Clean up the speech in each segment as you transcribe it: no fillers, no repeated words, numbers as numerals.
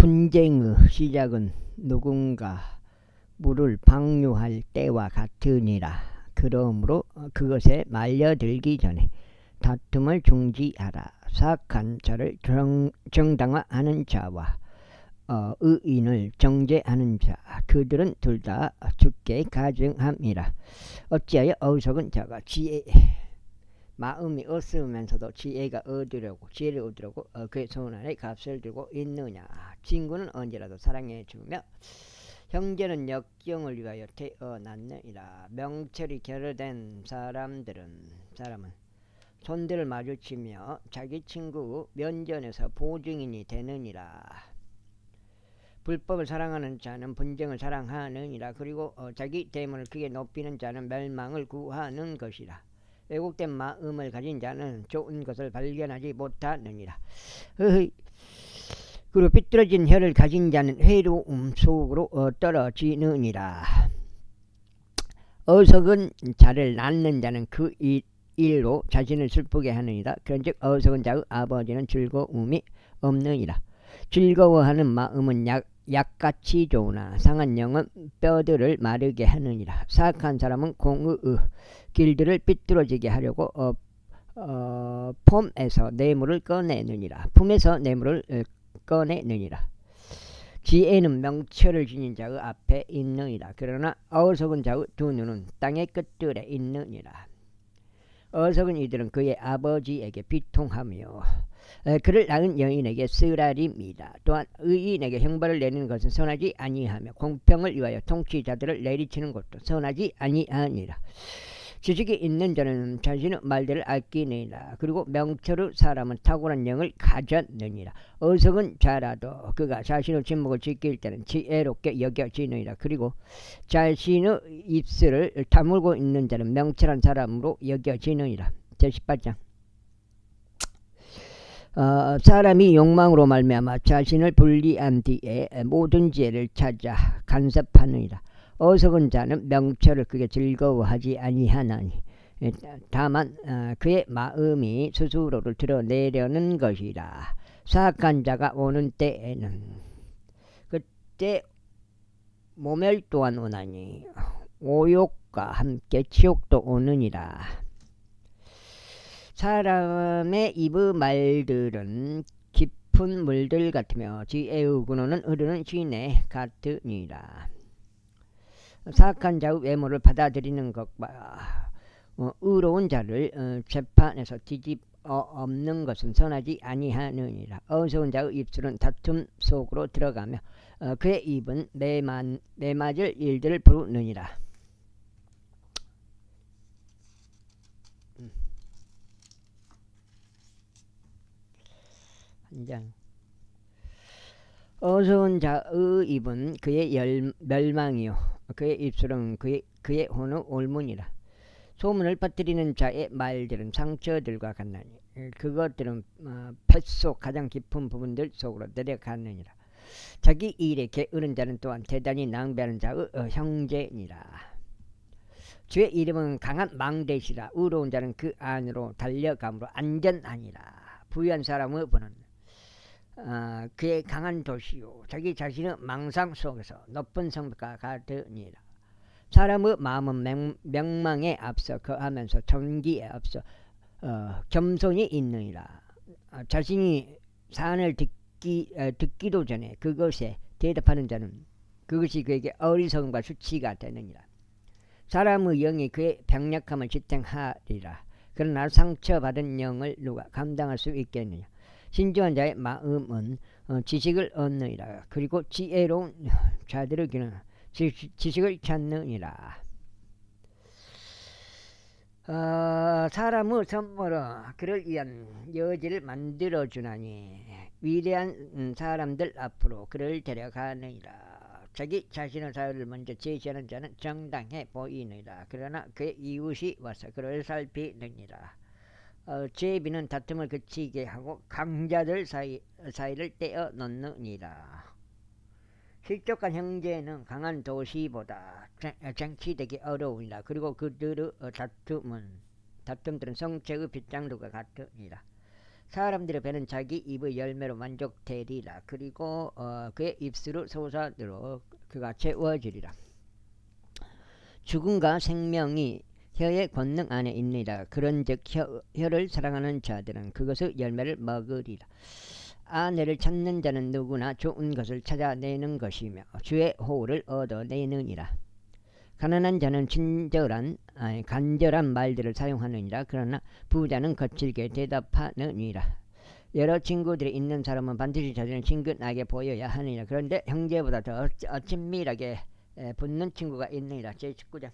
분쟁의 시작은 누군가 물을 방류할 때와 같으니라. 그러므로 그것에 말려들기 전에 다툼을 중지하라. 사악한 자를 정당화하는 자와 의인을 정죄하는 자, 그들은 둘 다 죽게 가증함이라. 어찌하여 어리석은 자가 마음이 어스우면서도 지혜를 얻으려고 그의 손 안에 값을 들고 있느냐. 친구는 언제라도 사랑해 주며 형제는 역경을 위하여 태어났느니라. 명철이 결여된 사람은 손들을 마주치며 자기 친구 면전에서 보증인이 되느니라. 불법을 사랑하는 자는 분쟁을 사랑하느니라. 그리고 자기 대문을 크게 높이는 자는 멸망을 구하는 것이라. 왜곡된 마음을 가진 자는 좋은 것을 발견하지 못하느니라. 그리고 삐뚤어진 혀를 가진 자는 회로움 속으로 떨어지느니라. 어리석은 자를 낳는 자는 그 일로 자신을 슬프게 하느니라. 그런즉 어리석은 자의 아버지는 즐거움이 없느니라. 즐거워하는 마음은 약같이 좋으나 상한 영은 뼈들을 마르게 하느니라. 사악한 사람은 공의 길들을 삐뚤어지게 하려고 품에서 뇌물을 꺼내느니라. 지혜는 명철을 지닌 자의 앞에 있느니라. 그러나 어리석은 자의 두 눈은 땅의 끝들에 있느니라. 어리석은 이들은 그의 아버지에게 비통하며 그를 낳은 여인에게 쓰라립니다. 또한 의인에게 형벌을 내리는 것은 선하지 아니하며 공평을 위하여 통치자들을 내리치는 것도 선하지 아니하니라. 지식이 있는 자는 자신의 말들을 아끼느니라. 그리고 명철의 사람은 탁월한 영을 가졌느니라. 어리석은 자라도 그가 자신의 침묵을 지킬 때는 지혜롭게 여겨지느니라. 그리고 자신의 입술을 다물고 있는 자는 명철한 사람으로 여겨지느니라. 제18장. 사람이 욕망으로 말미암아 자신을 불리한 뒤에 모든 지혜를 찾아 간섭하느니라. 어리석은 자는 명철을 크게 즐거워하지 아니하나니 다만 그의 마음이 스스로를 드러내려는 것이라. 사악한 자가 오는 때에는 그때 모멸 또한 오나니 오욕과 함께 치욕도 오느니라. 사람의 입의 말들은 깊은 물들 같으며 지혜의 근원은 흐르는 시내 같으니라. 사악한 자의 외모를 받아들이는 것과 의로운 자를 재판에서 뒤집어엎는 것은 선하지 아니하느니라. 어리석은 자의 입술은 다툼 속으로 들어가며 그의 입은 매맞을 일들을 부르느니라. 한장. 어리석은 자의 입은 그의 멸망이요 그의 입술은 그의 혼의 올문이라. 소문을 퍼뜨리는 자의 말들은 상처들과 같나니 그것들은 뱃속 가장 깊은 부분들 속으로 내려가느니라. 자기 일에 게으른 자는 또한 대단히 낭비하는 자의 형제니라. 주의 이름은 강한 망대시라. 의로운 자는 그 안으로 달려감으로 안전하니라. 부유한 사람의 분은 그의 강한 도시요 자기 자신의 망상 속에서 높은 성벽과 같으니라. 사람의 마음은 명망에 앞서 거하면서 존귀에 앞서 겸손이 있느니라. 자신이 사안을 듣기도 전에 그것에 대답하는 자는 그것이 그에게 어리석음과 수치가 되느니라. 사람의 영이 그의 병약함을 지탱하리라. 그러나 상처받은 영을 누가 감당할 수 있겠느냐. 신중한 자의 마음은 지식을 얻느니라. 그리고 지혜로운 자들의 귀는 지식을 찾느니라. 사람의 선물은 그를 위한 여지를 만들어주나니 위대한 사람들 앞으로 그를 데려가느니라. 자기 자신의 사유를 먼저 제시하는 자는 정당해 보이느니라. 그러나 그의 이웃이 와서 그를 살피느니라. 제비는 다툼을 그치게 하고 강자들 사이를 떼어 놓느니라. 실족한 형제는 강한 도시보다 쟁취되기 어려우니라. 그리고 그들의 다툼들은 성체의 빗장로가 같으니라. 사람들의 배는 자기 입의 열매로 만족되리라. 그리고 그의 입술로 솟아들어 그가 채워지리라. 죽음과 생명이 혀의 권능 안에 있느니라. 그런즉 혀를 사랑하는 자들은 그것의 열매를 먹으리라. 아내를 찾는 자는 누구나 좋은 것을 찾아내는 것이며 주의 호를 얻어내느니라. 가난한 자는 간절한 말들을 사용하느니라. 그러나 부자는 거칠게 대답하느니라. 여러 친구들이 있는 사람은 반드시 자신을 친근하게 보여야 하느니라. 그런데 형제보다 더 친밀하게 붙는 친구가 있느니라. 제19장.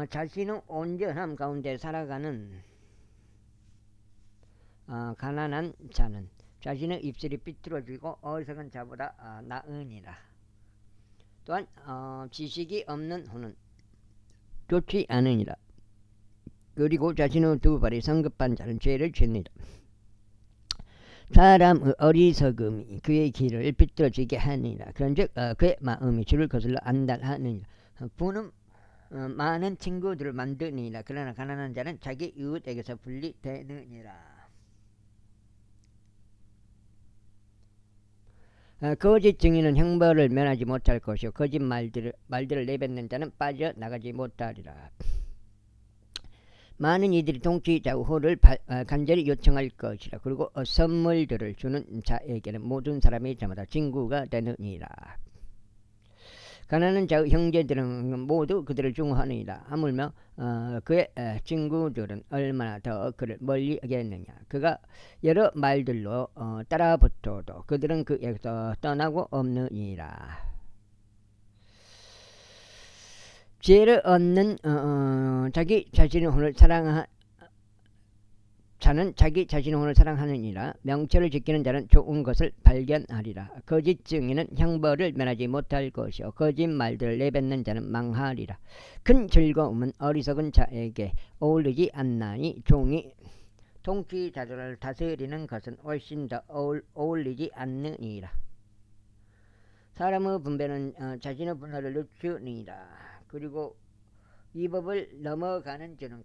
자신의 온전함 가운데 살아가는 가난한 자는 자신의 입술이 삐뚤어지고 어리석은 자보다 나으니라. 또한 지식이 없는 후는 좋지 않으니라. 그리고 자신의 두 발이 성급한 자는 죄를 짓느니라. 사람의 어리석음이 그의 길을 삐뚤어지게 하느니라. 그런즉 그의 마음이 주를 거슬러 안달하느니라. 부는 많은 친구들을 만드니라. 그러나 가난한 자는 자기 이웃에게서 분리되느니라. 거짓 증인은 형벌을 면하지 못할 것이요 거짓 말들을 내뱉는 자는 빠져나가지 못하리라. 많은 이들이 통치자의 호를 간절히 요청할 것이라. 그리고 선물들을 주는 자에게는 모든 사람이 저마다 친구가 되느니라. 가난한 자의 형제들은 모두 그들을 중하느니라. 하물며 그의 친구들은 얼마나 더 그를 멀리하겠느냐. 그가 여러 말들로 따라붙어도 그들은 그에게서 떠나고 없느니라. 지혜를 얻는 자기 자신의 혼을 자는 자기 자신의 혼을 사랑하느니라. 명철을 지키는 자는 좋은 것을 발견하리라. 거짓 증인은 형벌을 면하지 못할 것이요 거짓 말들을 내뱉는 자는 망하리라. 큰 즐거움은 어리석은 자에게 어울리지 않나니 종이 통치자들을 다스리는 것은 훨씬 더 어울리지 않느니라. 사람의 분배는 자신의 분노를 늦추니라. 그리고 이 법을 넘어가는 주는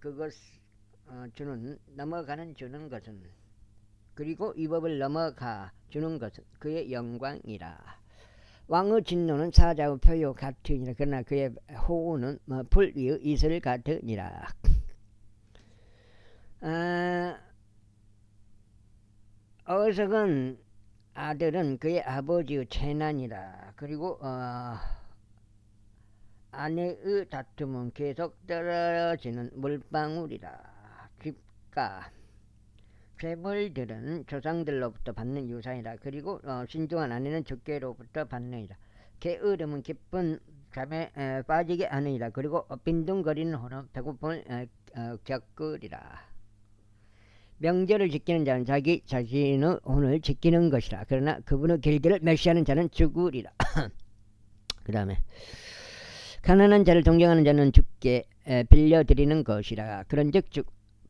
것은 그리고 이 법을 넘어가 주는 것은 그의 영광이라. 왕의 진노는 사자의 표요 같으니라. 그러나 그의 호우는 풀 위의 이슬 같으니라. 어리석은 아들은 그의 아버지의 재난이라. 그리고 아내의 다툼은 계속 떨어지는 물방울이라. 집과 괴물들은 조상들로부터 받는 유산이라. 그리고 신중한 아내는 적개로부터 받느니라. 게으름은 기쁜 잠에 빠지게 하느니라. 그리고 빈둥거리는 호는 배고픔을 겪으리라. 명절을 지키는 자는 자기 자신의 혼을 지키는 것이라. 그러나 그분의 길들을 멸시하는 자는 죽으리라. 그 다음에 가난한 자를 동정하는 자는 주께 빌려드리는 것이라. 그런즉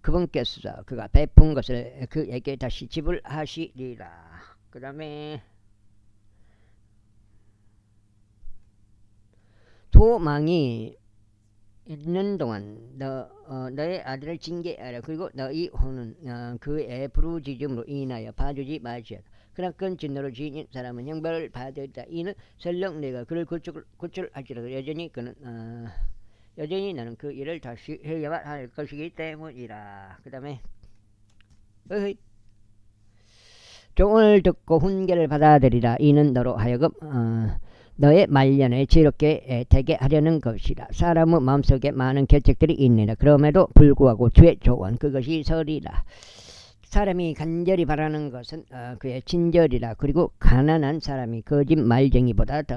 그분께서 그가 베푼 것을 그에게 다시 지불하시리라. 그 다음에 도망이 있는 동안 너의 아들을 징계하라. 그리고 너희 혼은 그의 부르짖음으로 인하여 봐주지 마시라. 그러나 큰 진노를 지닌 사람은 형벌을 받으리라. 이는 설령 내가 그를 구출할지라도 여전히 나는 그 일을 다시 해야만 할 것이기 때문이라. 그 다음에 종을 듣고 훈계를 받아들이라. 이는 너로 하여금 너의 말년에 지혜롭게 되게 하려는 것이라. 사람의 마음속에 많은 계책들이 있느니라. 그럼에도 불구하고 주의 조언 그것이 서리라. 사람이 간절히 바라는 것은 그의 친절이라. 그리고 가난한 사람이 거짓 말쟁이보다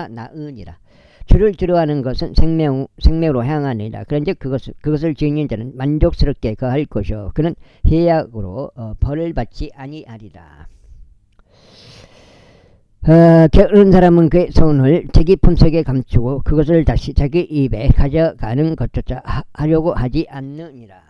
나으니라. 주를 두려워하는 것은 생명으로 향하니라. 그런즉 그것을 지닌 자는 만족스럽게 거할 것이요 그는 해악으로 벌을 받지 아니하리라. 게으른 사람은 그의 손을 자기 품속에 감추고 그것을 다시 자기 입에 가져가는 것조차 하려고 하지 않느니라.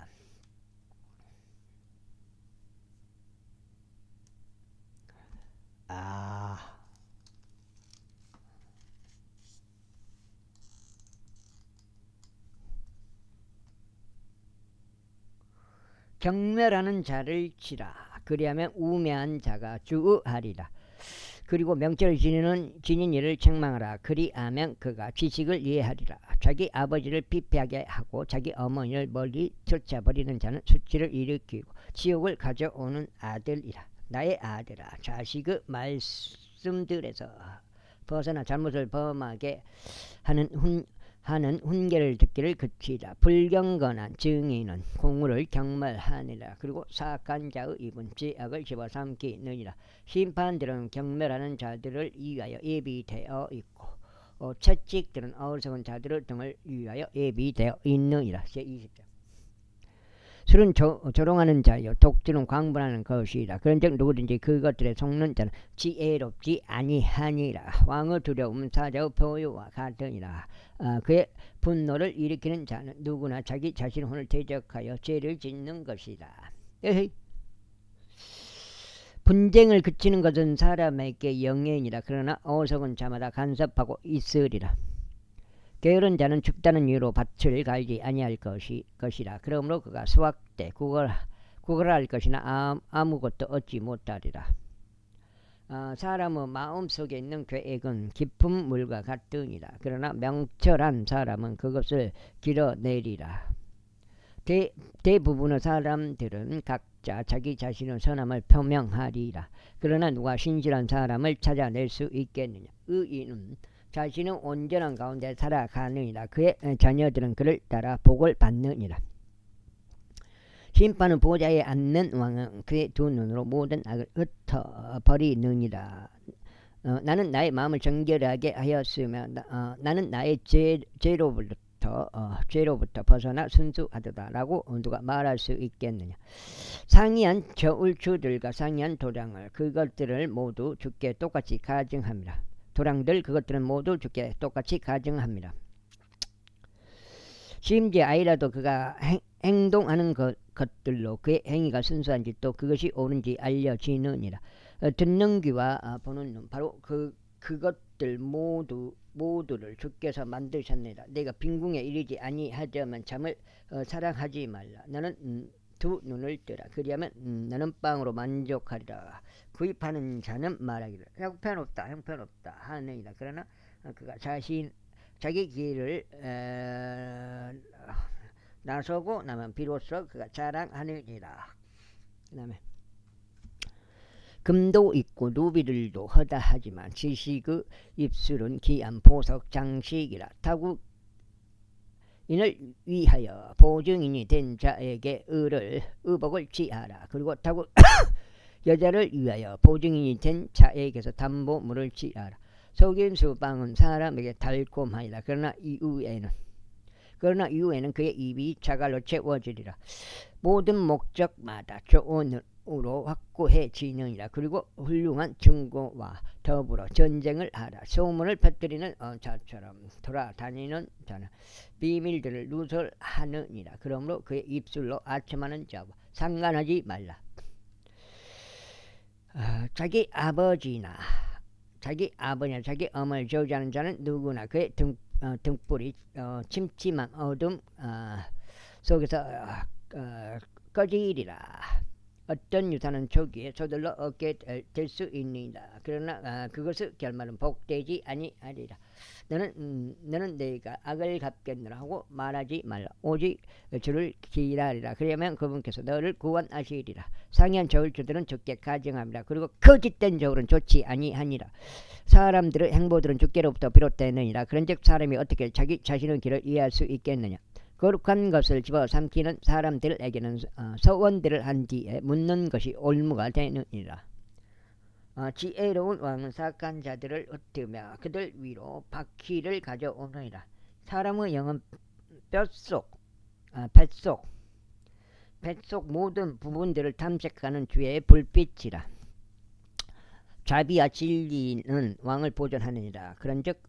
경멸하는 자를 치라. 그리하면 우매한 자가 주의하리라. 그리고 명철을 지닌 이를 책망하라. 그리하면 그가 지식을 이해하리라. 자기 아버지를 피폐하게 하고 자기 어머니를 멀리 쫓아버리는 자는 수치를 일으키고 지옥을 가져오는 아들이라. 나의 아들아, 자식의 말씀들에서 벗어나 잘못을 범하게 하는 훈계를 듣기를 그치라. 불경건한 증인은 공의를 경멸하니라. 그리고 사악한 자의 입은 죄악을 집어삼키느니라. 심판들은 경멸하는 자들을 위하여 예비되어 있고 채찍들은 어리석은 자들의 등을 위하여 예비되어 있느니라. 제20절. 술은 조롱하는 자요 독주는 광분하는 것이라. 그런즉 누구든지 그것들에 속는 자는 지혜롭지 아니하니라. 왕의 두려움은 사자의 보유와 같으니라. 그의 분노를 일으키는 자는 누구나 자기 자신의 혼을 대적하여 죄를 짓는 것이라. 에헤이. 분쟁을 그치는 것은 사람에게 영예이니라. 그러나 어리석은 자마다 간섭하고 있으리라. 게으른 자는 죽다는 이유로 밭을 갈지 아니할 것이라. 그러므로 그가 수확 때 구걸할 것이나 아무것도 얻지 못하리라. 사람의 마음속에 있는 계획은 깊은 물과 같으니라. 그러나 명철한 사람은 그것을 길어내리라. 대부분의 사람들은 각자 자기 자신의 선함을 표명하리라. 그러나 누가 신실한 사람을 찾아낼 수 있겠느냐. 의인은 자신은 온전한 가운데 살아가느니라. 그의 자녀들은 그를 따라 복을 받느니라. 심판은 보좌에 앉는 왕은 그의 두 눈으로 모든 악을 흩어버리느니라. 나는 나의 마음을 정결하게 하였으며 나는 나의 죄로부터 벗어나 순수하도다 라고 누가 말할 수 있겠느냐. 상이한 저울추들과 상이한 도량을 그것들을 모두 주께 똑같이 가증합니다. 도량들 그것들은 모두 주께 똑같이 가증합니다. 심지어 아이라도 그가 행동하는 것들로 그의 행위가 순수한지 또 그것이 옳은지 알려지느니라. 듣는 귀와 보는 눈 바로 그것들 모두를 주께서 만드셨느니라. 내가 빈궁에 이르지 아니하자면 잠을 사랑하지 말라. 너는 두 눈을 뜨라. 그리하면 너는 빵으로 만족하리라. 구입하는 자는 말하기를 형편없다 하느니라. 그러나 그가 자기 길을 나서고 나면 비로소 그가 자랑하느니라. 그 다음에 금도 있고 누비들도 허다하지만 지식의 입술은 귀한 보석 장식이라. 타국 인을 위하여 보증인이 된 자에게 의복을 취하라. 그리고 타국 여자를 위하여 보증인이 된 자에게서 담보물을 취하라. 속임수 빵은 사람에게 달콤하리라. 그러나 이후에는 그의 입이 자갈로 채워지리라. 모든 목적마다 조언으로 확고해지느니라. 그리고 훌륭한 증거와 더불어 전쟁을 하라. 소문을 퍼뜨리는 자처럼 돌아다니는 자는 비밀들을 누설하느니라. 그러므로 그의 입술로 아첨하는 자와 상관하지 말라. 자기 아버지나 자기 어머니를 저주하는 자는 누구나 그의 등불이 침침한 어둠 속에서 꺼지리라. 어떤 유산은 초기에 서둘러 얻게 될 수 있느니라. 그러나 그것의 결말은 복되지 아니하리라. 너는 내가 악을 갚겠노라 하고 말하지 말라. 오직 주를 기다리라. 그러면 그분께서 너를 구원하시리라. 상이한 저울주들은 주께 가증합니다. 그리고 거짓된 저울은 좋지 아니하니라. 사람들의 행보들은 주께로부터 비롯되느니라. 그런즉 사람이 어떻게 자기 자신의 길을 이해할 수 있겠느냐. 거룩한 것을 집어삼키는 사람들에게는 서원들을 한 뒤에 묻는 것이 올무가 되느니라. 지혜로운 왕은 사악한 자들을 흩으며 그들 위로 바퀴를 가져오느니라. 사람의 영은 뱃속 모든 부분들을 탐색하는 주의 불빛이라. 자비와 진리는 왕을 보존하느니라. 그런즉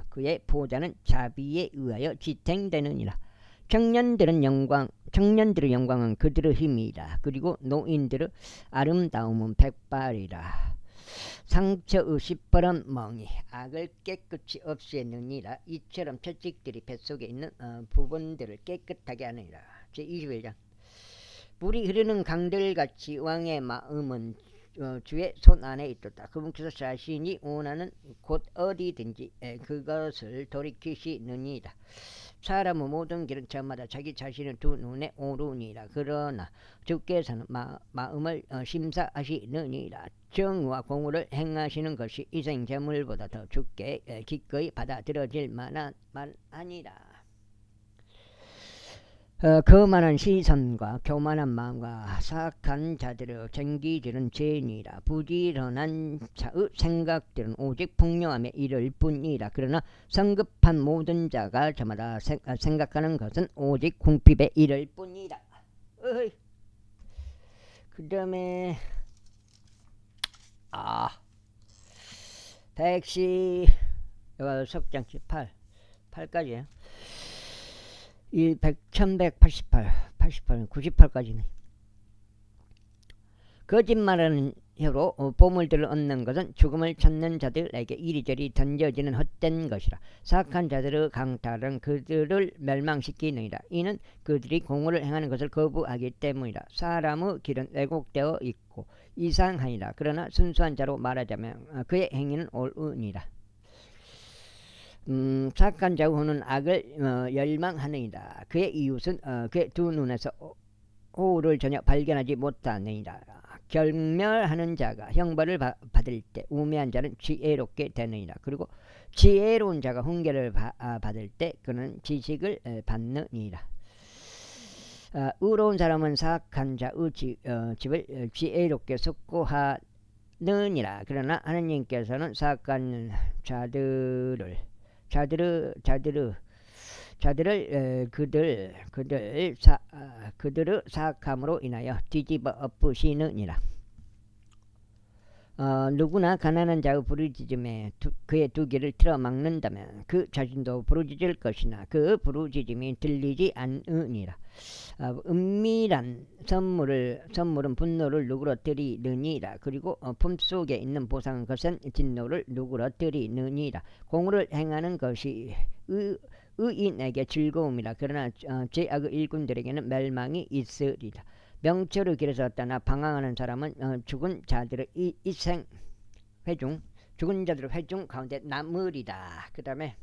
그의 보좌는 자비에 의하여 지탱되느니라. 청년들의 영광은 그들의 힘이라. 그리고 노인들의 아름다움은 백발이라. 상처의 시퍼런 멍이 악을 깨끗이 없애느니라. 이처럼 채찍들이 뱃속에 있는 부분들을 깨끗하게 하느니라. 제21장. 물이 흐르는 강들같이 왕의 마음은 주의 손 안에 있었다. 그분께서 자신이 원하는 곳 어디든지 그것을 돌이키시느니라. 사람의 모든 길은 저마다 자기 자신의 두 눈에 오르니라. 그러나 주께서는 마음을 심사하시느니라. 정의와 공의를 행하시는 것이 이생 제물보다 더 주께 기꺼이 받아들여질 만하니라. 거만한 시선과 교만한 마음과 사악한 자들의 쟁기들은 죄니라. 부지런한 자의 생각들은 오직 풍요함에 이를 뿐이라. 그러나 성급한 모든 자가 저마다 생각하는 것은 오직 궁핍에 이를 뿐이라. 그 다음에 백시 이거 석장치 8까지예요. 1188, 98까지네. 거짓말하는 혀로 보물들을 얻는 것은 죽음을 찾는 자들에게 이리저리 던져지는 헛된 것이라. 사악한 자들의 강탈은 그들을 멸망시키느니라. 이는 그들이 공의를 행하는 것을 거부하기 때문이라. 사람의 길은 왜곡되어 있고 이상하니라. 그러나 순수한 자로 말하자면 그의 행위는 옳으니라. 착한 자의 혼은 악을 열망하느니라. 그의 이웃은 그의 두 눈에서 오를 전혀 발견하지 못하느니라. 경멸하는 자가 형벌을 받을 때 우매한 자는 지혜롭게 되느니라. 그리고 지혜로운 자가 훈계를 받을 때 그는 지식을 받느니라. 의로운 사람은 사악한 자의 집을 지혜롭게 숙고하느니라. 그러나 하느님께서는 사악한 자들을 그들의 사악함으로 인하여 뒤집어 엎으시느니라. 누구나 가난한 자의 부르짖음에 그의 두 귀를 틀어막는다면 그 자신도 부르짖을 것이나 그 부르짖음이 들리지 않으니라. 은밀한 선물은 분노를 누그러뜨리느니라. 그리고 품속에 있는 보상은 거센 진노를 누그러뜨리느니라. 공의를 행하는 것이 의인에게 즐거움이라. 그러나 죄악의 일꾼들에게는 멸망이 있으리라. 명철의 길에서 떠나 방황하는 사람은 죽은 자들의 죽은 자들의 회중 가운데 남으리라. 그 다음에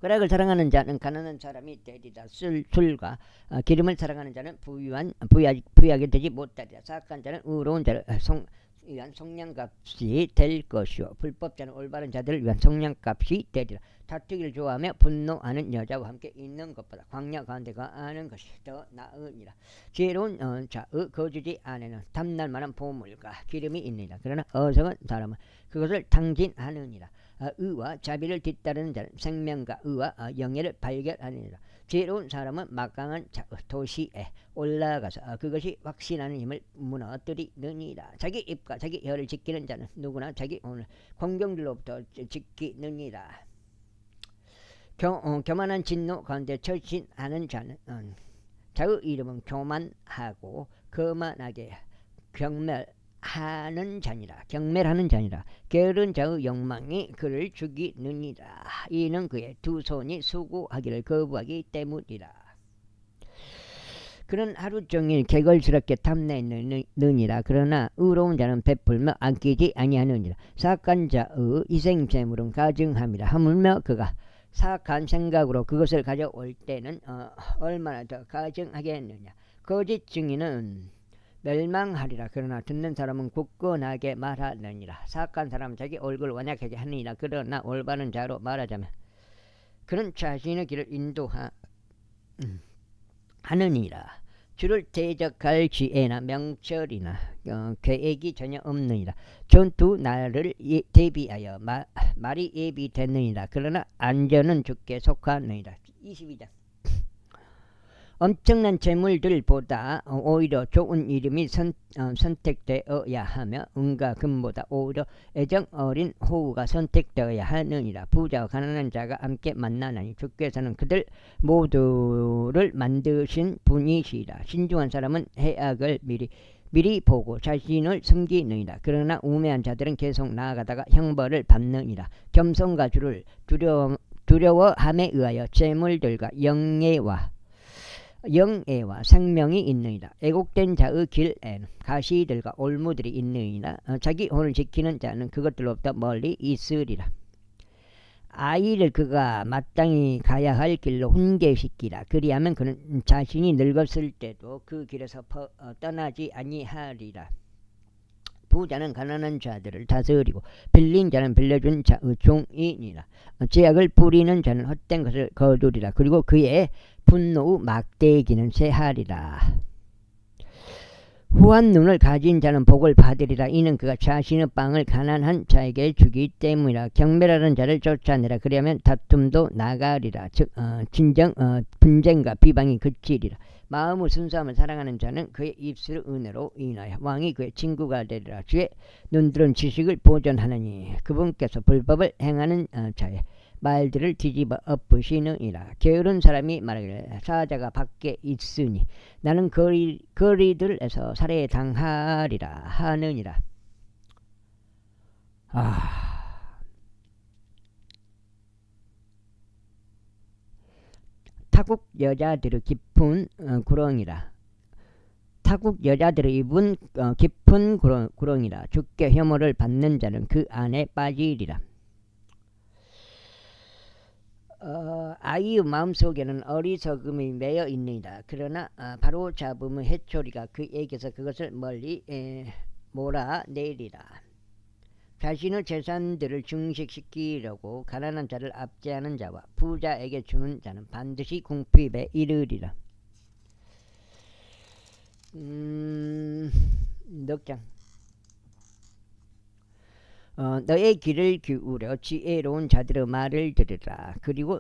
쾌락을 사랑하는 자는 가난한 사람이 되리라. 술과 기름을 사랑하는 자는 부유하게 되지 못하리라. 사악한 자는 의로운 자를 위한 속량값이 될 것이요 불법자는 올바른 자들을 위한 속량값이 되리라. 다투기를 좋아하며 분노하는 여자와 함께 있는 것보다 광야 가운데 거하는 것이 더 나으니라. 지혜로운 자의 거주지 안에는 탐날 만한 보물과 기름이 있느니라. 그러나 어리석은 사람은 그것을 탕진하느니라. 의와 자비를 뒤따르는 자는 생명과 의와 영예를 발견하느니라. 지혜로운 사람은 막강한 도시에 올라가서 그것이 확신하는 힘을 무너뜨리느니라. 자기 입과 자기 혀를 지키는 자는 누구나 자기 오늘 공경들로부터 지키느니라. 교만한 진노 가운데 철진하는 자는 자의 이름은 교만하고 거만하게 경멸하는 자니라. 게으른 자의 욕망이 그를 죽이느니라. 이는 그의 두 손이 수고하기를 거부하기 때문이라. 그는 하루 종일 개걸스럽게 탐내느니라. 그러나 의로운 자는 베풀며 아끼지 아니하느니라. 사악한 자의 희생제물은 가증함이라. 하물며 그가 사악한 생각으로 그것을 가져올 때는 얼마나 더 가증하겠느냐. 거짓 증인은 멸망하리라. 그러나 듣는 사람은 굳건하게 말하느니라. 사악한 사람은 자기 얼굴을 완약하게 하느니라. 그러나 올바른 자로 말하자면 그는 자신의 길을 인도하느니라. 주를 대적할 지혜나 명철이나 계획이 전혀 없느니라. 전투 날을 대비하여 말이 예비됐느니라. 그러나 안전은 주께 속하느니라. 22장. 엄청난 재물들보다 오히려 좋은 이름이 선택되어야 하며 은과 금보다 오히려 애정 어린 호우가 선택되어야 하느니라. 부자와 가난한 자가 함께 만나나니 주께서는 그들 모두를 만드신 분이시라. 신중한 사람은 해악을 미리 보고 자신을 숨기느니라. 그러나 우매한 자들은 계속 나아가다가 형벌을 받느니라. 겸손과 주를 두려워함에 의하여 재물들과 영예와 영애와 생명이 있느니라. 애곡된 자의 길에는 가시들과 올무들이 있느니라. 자기 혼을 지키는 자는 그것들로부터 멀리 있으리라. 아이를 그가 마땅히 가야 할 길로 훈계시키라. 그리하면 그는 자신이 늙었을 때도 그 길에서 떠나지 아니하리라. 부자는 가난한 자들을 다스리고 빌린 자는 빌려준 자의 종이니라. 죄악을 뿌리는 자는 헛된 것을 거두리라. 그리고 그의 분노의 막대기는 쇠하리라. 후한 눈을 가진 자는 복을 받으리라. 이는 그가 자신의 빵을 가난한 자에게 주기 때문이라. 경멸하는 자를 쫓아내라. 그리하면 다툼도 나가리라. 즉 분쟁과 비방이 그치리라. 마음의 순수함을 사랑하는 자는 그의 입술의 은혜로 인하여 왕이 그의 친구가 되리라. 주의 눈들은 지식을 보존하느니 그분께서 불법을 행하는 자의 말들을 뒤집어 엎으시느니라. 게으른 사람이 말하기를 사자가 밖에 있으니 나는 거리들에서 살해당하리라 하느니라. 타국 여자들의 깊은 구렁이라. 타국 여자들의 입은 깊은 구렁이라. 주께 혐오를 받는 자는 그 안에 빠지리라. 아이의 마음속에는 어리석음이 매여 있느니라. 그러나 바로 잡음의 해초리가 그에게서 그것을 멀리 몰아내리라. 자신의 재산들을 증식시키려고 가난한 자를 압제하는 자와 부자에게 주는 자는 반드시 궁핍에 이르리라. 넉장. 너의 귀를 기울여 지혜로운 자들의 말을 들으라. 그리고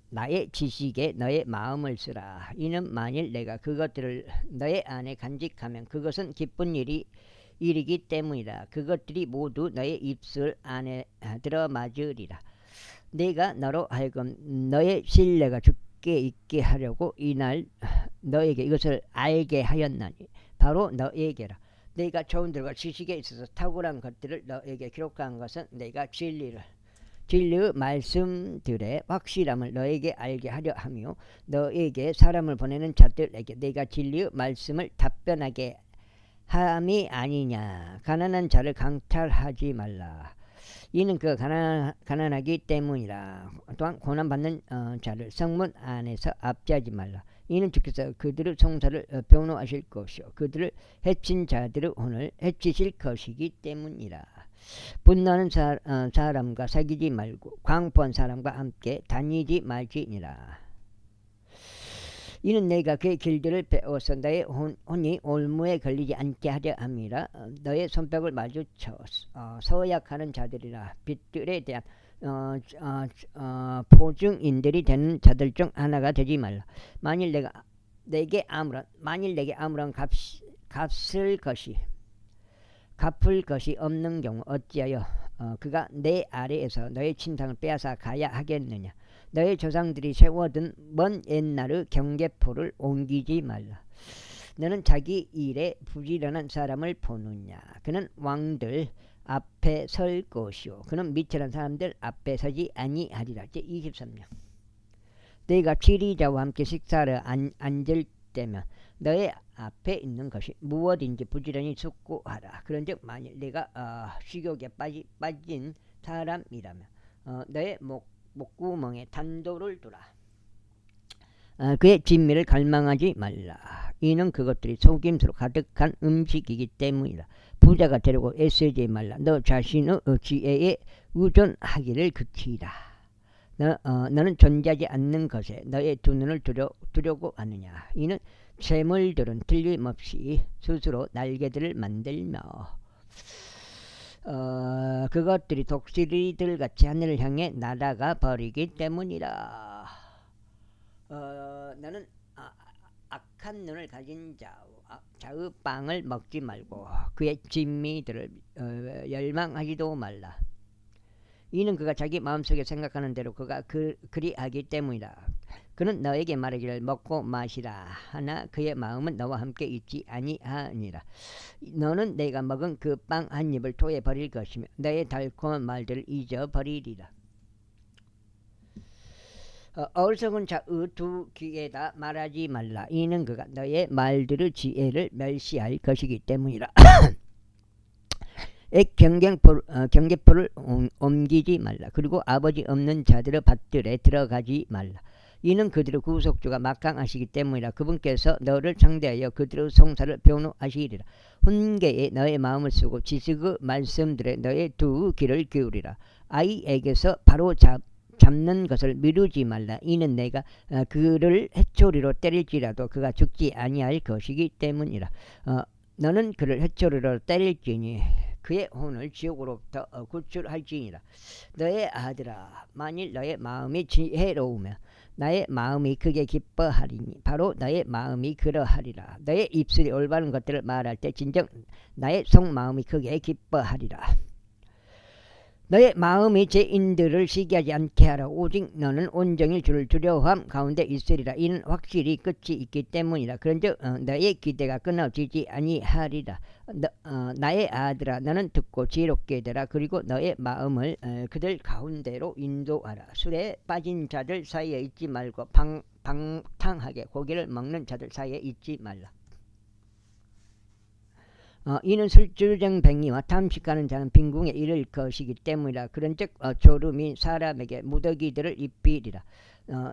나의 지식에 너의 마음을 쓰라. 이는 만일 내가 그것들을 너의 안에 간직하면 그것은 기쁜 일이기 때문이라. 그것들이 모두 너의 입술 안에 들어맞으리라. 내가 너로 하여금 너의 신뢰가 죽게 있게 하려고 이날 너에게 이것을 알게 하였나니 바로 너에게라. 내가 좋은들과 지식에 있어서 탁월한 것들을 너에게 기록한 것은 내가 진리의 말씀들의 확실함을 너에게 알게 하려 하며 너에게 사람을 보내는 자들에게 내가 진리의 말씀을 답변하게 함이 아니냐. 가난한 자를 강탈하지 말라. 이는 그가 가난하기 때문이라. 또한 고난받는 자를 성문 안에서 압제하지 말라. 이는 주께서 그들의 송사를 변호하실 것이요 그들을 해친 자들의 혼을 해치실 것이기 때문이라. 분노하는 사람과 사귀지 말고 광포한 사람과 함께 다니지 말지니라. 이는 내가 그의 길들을 배워서 너의 혼이 올무에 걸리지 않게 하려 함이라. 너의 손뼉을 마주쳐 서약하는 자들이라. 빛들에 대한 보증인들이 되는 자들 중 하나가 되지 말라. 만일 내게 아무런 갚을 것이 없는 경우 어찌하여 그가 내 아래에서 너의 침상을 빼앗아 가야 하겠느냐. 너의 조상들이 세워둔 먼 옛날의 경계포를 옮기지 말라. 너는 자기 일에 부지런한 사람을 보느냐. 그는 왕들 앞에 설 것이요 그는 미천한 사람들 앞에 서지 아니하리라. 제23년. 너희가 지리자와 함께 식사를 앉을 때면 너의 앞에 있는 것이 무엇인지 부지런히 숙고하라. 그런즉 만일 내가 식욕에 빠진 사람이라면 너의 목구멍에 단도를 두라. 그의 진미를 갈망하지 말라. 이는 그것들이 속임수로 가득한 음식이기 때문이다. 부자가 되려고 애쓰지 말라. 너 자신의 지혜에 의존하기를 그치라. 너는 존재하지 않는 것에 너의 두 눈을 두려고 하느냐. 이는 재물들은 틀림없이 스스로 날개들을 만들며 그것들이 독수리들 같이 하늘을 향해 날아가 버리기 때문이라. 너는 악한 눈을 가진 자의 빵을 먹지 말고 그의 진미들을 열망하지도 말라. 이는 그가 자기 마음속에 생각하는 대로 그가 그리하기 때문이다. 그는 너에게 말하기를 먹고 마시라 하나 그의 마음은 너와 함께 있지 아니하니라. 너는 내가 먹은 그 빵 한 입을 토해 버릴 것이며 너의 달콤한 말들을 잊어버리리라. 어리석은 자의 두 귀에다 말하지 말라. 이는 그가 너의 말들의 지혜를 멸시할 것이기 때문이라. 경계포를 옮기지 말라. 그리고 아버지 없는 자들의 밭들에 들어가지 말라. 이는 그들의 구속주가 막강하시기 때문이라. 그분께서 너를 상대하여 그들의 송사를 변호하시리라. 훈계에 너의 마음을 쓰고 지식의 말씀들에 너의 두 귀를 기울이라. 아이에게서 바로 잡는 것을 미루지 말라. 이는 내가 그를 해초리로 때릴지라도 그가 죽지 아니할 것이기 때문이라. 너는 그를 해초리로 때릴지니 그의 혼을 지옥으로부터 구출할지니라. 너의 아들아, 만일 너의 마음이 지혜로우면 나의 마음이 크게 기뻐하리니 바로 너의 마음이 그러하리라. 너의 입술이 올바른 것들을 말할 때 진정 나의 속마음이 크게 기뻐하리라. 너의 마음이 죄인들을 시기하지 않게 하라. 오직 너는 온종일 주를 두려워함 가운데 있으리라. 이는 확실히 끝이 있기 때문이라. 그런즉 너의 기대가 끊어지지 아니하리라. 나의 아들아, 너는 듣고 지혜롭게 되라. 그리고 너의 마음을 그들 가운데로 인도하라. 술에 빠진 자들 사이에 있지 말고 방탕하게 고기를 먹는 자들 사이에 있지 말라. 이는 술주정뱅이와 탐식하는 자는 빈궁에 이를 것이기 때문이라. 그런즉 졸음이 사람에게 무더기들을 입히리라.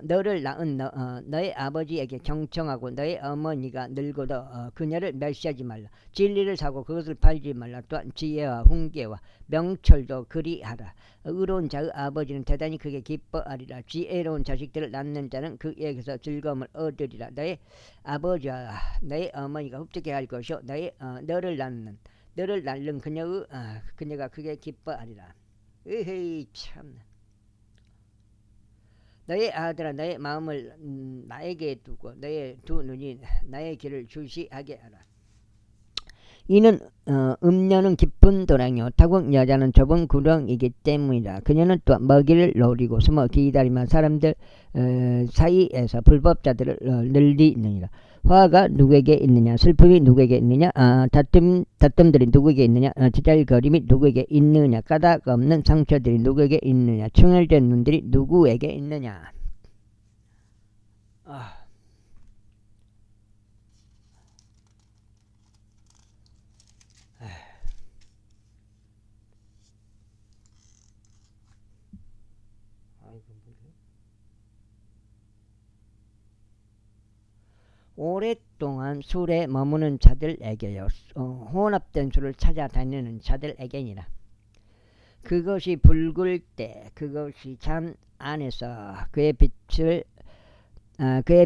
너를 낳은 너의 아버지에게 경청하고 너의 어머니가 늙어도 그녀를 멸시하지 말라. 진리를 사고 그것을 팔지 말라. 또한 지혜와 훈계와 명철도 그리하라. 의로운 자의 아버지는 대단히 크게 기뻐하리라. 지혜로운 자식들을 낳는 자는 그에게서 즐거움을 얻으리라. 너의 아버지와 너의 어머니가 흡족해 할 것이요 너를 낳는 그녀가 크게 기뻐하리라. 에헤이 참. 너의 아들아, 너의 마음을 나에게 두고 너의 두 눈이 나의 길을 주시하게 하라. 이는 음녀는 깊은 도랑이요 타국 여자는 좁은 구렁이기 때문이라. 그녀는 또한 먹이를 노리고 숨어 기다리며 사람들 사이에서 불법자들을 늘리느니라. 화가 누구에게 있느냐, 슬픔이 누구에게 있느냐, 다툼들이 누구에게 있느냐, 지잘거림이 누구에게 있느냐, 까닭 없는 상처들이 누구에게 있느냐, 충혈된 눈들이 누구에게 있느냐. 오랫동안 술에 머무는 자들에게요, 혼합된 술을 찾아다니는 자들에게니라. 그것이 붉을 때, 그것이 잔 안에서 그의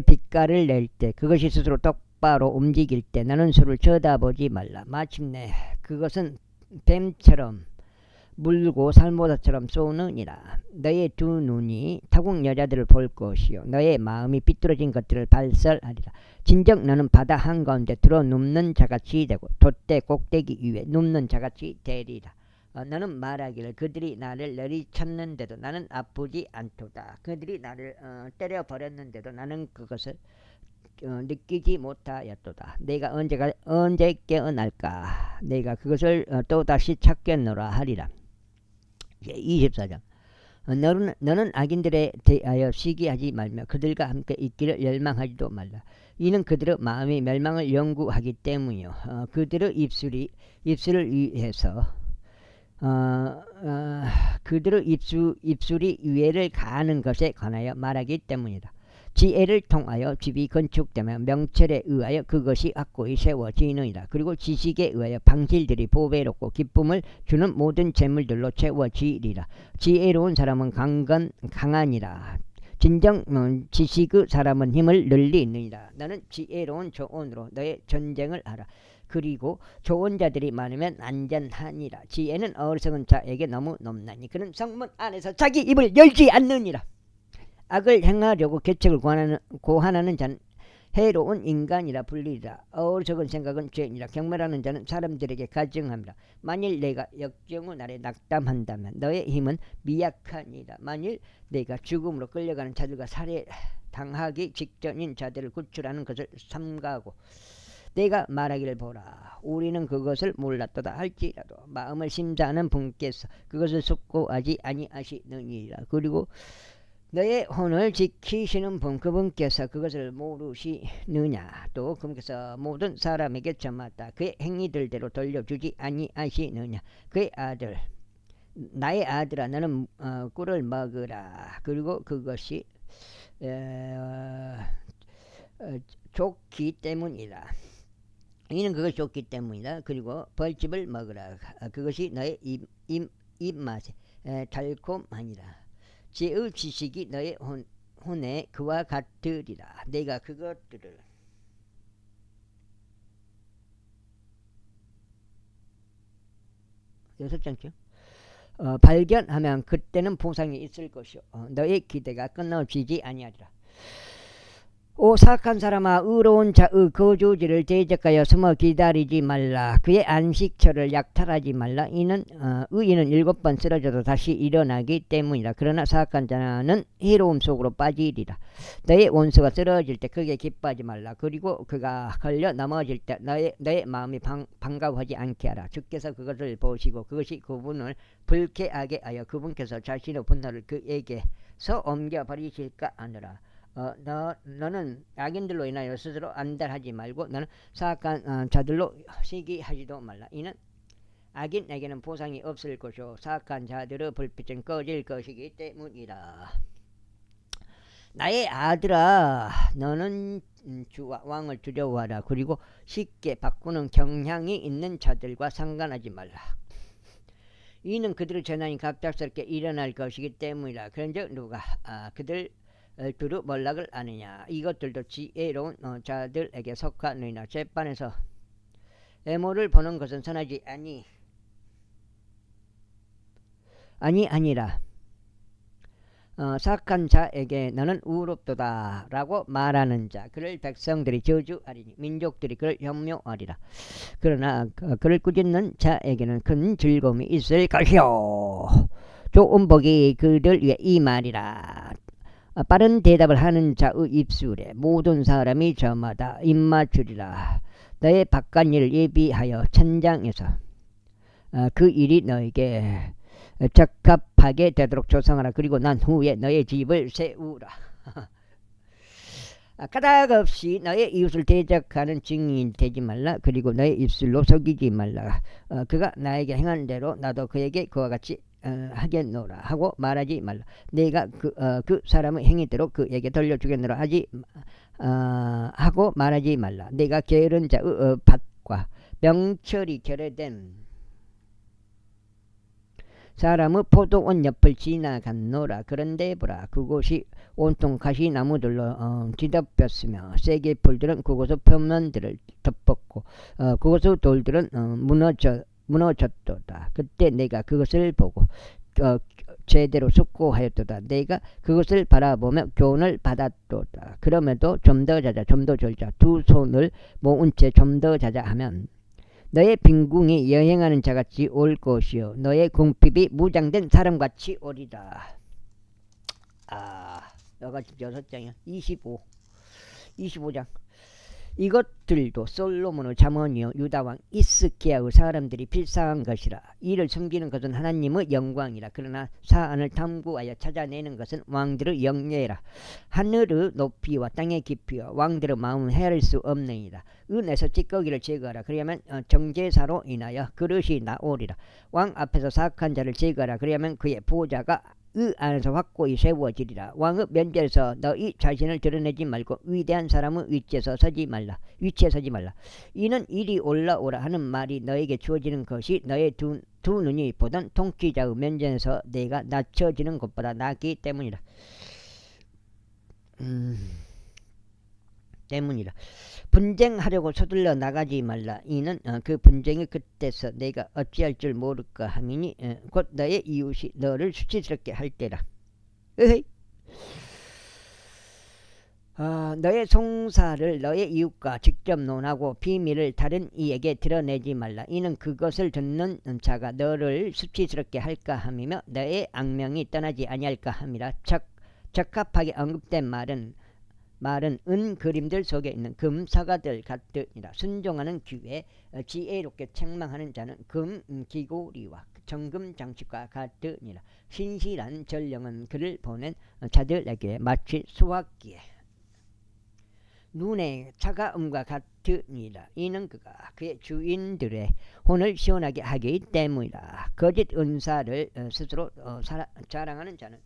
빛깔을 낼 때, 그것이 스스로 똑바로 움직일 때 너는 술을 쳐다보지 말라. 마침내 그것은 뱀처럼 물고 살모사처럼 쏘느니라. 너의 두 눈이 타국 여자들을 볼 것이요 너의 마음이 삐뚤어진 것들을 발설하리라. 진정 너는 바다 한가운데 들어 눕는 자같이 되고 돛대 꼭대기 위에 눕는 자같이 되리라. 너는 말하기를 그들이 나를 내리쳤는데도 나는 아프지 않도다. 그들이 나를 때려버렸는데도 나는 그것을 느끼지 못하였도다. 내가 언제 깨어날까? 내가 그것을 또다시 찾겠노라 하리라. 24장. 너는 악인들에 대하여 시기하지 말며 그들과 함께 있기를 열망하지도 말라. 이는 그들의 마음이 멸망을 연구하기 때문이요 그들의 입술을 위해서 그들의 입술이 유해를 가하는 것에 관하여 말하기 때문이다. 지혜를 통하여 집이 건축되며 명철에 의하여 그것이 확고히 세워지느니라. 그리고 지식에 의하여 방실들이 보배롭고 기쁨을 주는 모든 재물들로 채워지리라. 지혜로운 사람은 강하니라. 진정 지식의 사람은 힘을 늘리느니라. 너는 지혜로운 조언으로 너의 전쟁을 하라. 그리고 좋은 자들이 많으면 안전하니라. 지혜는 어리석은 자에게 너무 높나니 그는 성문 안에서 자기 입을 열지 않느니라. 악을 행하려고 계책을 고안하는 자는 해로운 인간이라 불리리라. 어리석은 생각은 죄이니라. 경멸하는 자는 사람들에게 가증합니다. 만일 내가 역경의 날에 낙담한다면 너의 힘은 미약하니라. 만일 내가 죽음으로 끌려가는 자들과 살해당하기 직전인 자들을 구출하는 것을 삼가하고 내가 말하기를 보라 우리는 그것을 몰랐도다 할지라도 마음을 심사하는 분께서 그것을 숙고하지 아니하시느니라. 그리고 너의 혼을 지키시는 분, 그분께서 그것을 모르시느냐? 또 그분께서 모든 사람에게 저마다 그의 행위들대로 돌려주지 아니하시느냐? 그의 아들, 나의 아들아, 너는 꿀을 먹으라. 그리고 그것이 좋기 때문이라. 이는 그것이 좋기 때문이다. 그리고 벌집을 먹으라. 그것이 너의 입맛에 달콤하니라. 지의 지식이 너의 혼에 그와 같으리라. 내가 그것들을 여섯 장죠. 발견하면 그때는 보상이 있을 것이요 너의 기대가 끊어지지 아니하리라. 오 사악한 사람아, 의로운 자의 거주지를 대적하여 숨어 기다리지 말라. 그의 안식처를 약탈하지 말라. 이는 의인은 7번 쓰러져도 다시 일어나기 때문이라. 그러나 사악한 자는 해로움 속으로 빠지리라. 너의 원수가 쓰러질 때 그게 기뻐하지 말라. 그리고 그가 걸려 넘어질 때 너의 마음이 반가워하지 않게 하라. 주께서 그것을 보시고 그것이 그분을 불쾌하게 하여 그분께서 자신의 분노를 그에게서 옮겨버리실까 하느라. 너는 악인들로 인하여 스스로 안달하지 말고 너는 사악한 자들로 시기하지도 말라. 이는 악인에게는 보상이 없을 것이요 사악한 자들의 불빛은 꺼질 것이기 때문이라. 나의 아들아, 너는 주와 왕을 두려워하라. 그리고 쉽게 바꾸는 경향이 있는 자들과 상관하지 말라. 이는 그들의 재난이 갑작스럽게 일어날 것이기 때문이라. 그런즉 누가 그들 두루 몰락을 아느냐? 이것들도 지혜로운 자들에게 속하느니라. 재판에서 애모를 보는 것은 선하지 아니라 사악한 자에게 너는 의롭도다 라고 말하는 자, 그를 백성들이 저주하리니 민족들이 그를 혐오하리라. 그러나 그를 꾸짖는 자에게는 큰 즐거움이 있을 것이요 좋은 복이 그들 위에 이 말이라. 빠른 대답을 하는 자의 입술에 모든 사람이 저마다 입맞추리라. 너의 바깥 일을 예비하여 천장에서 그 일이 너에게 적합하게 되도록 조성하라. 그리고 난 후에 너의 집을 세우라. 까닭없이 너의 이웃을 대적하는 증인이 되지 말라. 그리고 너의 입술로 속이지 말라. 그가 나에게 행한 대로 나도 그에게 그와 같이 하겠노라 하고 말하지 말라. 내가 그 사람의 행위대로 그에게 돌려주겠노라 하고 말하지 말라. 내가 게으른 자의 밭과 명철이 결여된 사람의 포도원 옆을 지나갔노라. 그런데 보라, 그곳이 온통 가시나무들로 뒤덮였으며 세계 풀들은 그곳의 표면들을 덮었고 그곳의 돌들은 무너졌도다. 그때 내가 그것을 보고 제대로 숙고하였도다. 내가 그것을 바라보며 교훈을 받았도다. 그럼에도 좀 더 자자, 좀 더 졸자, 두 손을 모은 채 좀 더 자자 하면 너의 빈궁이 여행하는 자같이 올 것이요 너의 궁핍이 무장된 사람같이 오리라. 여가 6장이야. 25장. 이것들도 솔로몬의 잠언이요 유다왕 히스기야의 사람들이 필사한 것이라. 이를 숨기는 것은 하나님의 영광이라. 그러나 사안을 탐구하여 찾아내는 것은 왕들의 영예라. 하늘의 높이와 땅의 깊이와 왕들의 마음은 헤아릴 수 없느니라. 은에서 찌꺼기를 제거하라. 그리하면 정제사로 인하여 그릇이 나오리라. 왕 앞에서 사악한 자를 제거하라. 그리하면 그의 보좌가 의 안에서 확고히 세워지리라. 왕의 면전에서 너희 자신을 드러내지 말고 위대한 사람의 위치에 서지 말라. 이는 이리 올라오라 하는 말이 너에게 주어지는 것이 너의 두 눈이 보던 통치자의 면전에서 내가 낮춰지는 것보다 낫기 때문이라. 분쟁하려고 서둘러 나가지 말라. 이는 그 분쟁의 끝에서 내가 어찌할 줄 모를까 함이니 곧 너의 이웃이 너를 수치스럽게 할 때라. 너의 송사를 너의 이웃과 직접 논하고 비밀을 다른 이에게 드러내지 말라. 이는 그것을 듣는 자가 너를 수치스럽게 할까 함이며 너의 악명이 떠나지 아니할까 함이라. 적합하게 언급된 말은 은 그림들 속에 있는 금 사과들 같으니라. 순종하는 귀에 지혜롭게 책망하는 자는 금 기고리와 정금 장식과 같으니라. 신실한 전령은 그를 보낸 자들에게 마치 수확기에 눈의 차가움과 같으니라. 이는 그가 그의 주인들의 혼을 시원하게 하기 때문이라. 거짓 은사를 스스로 자랑하는 자는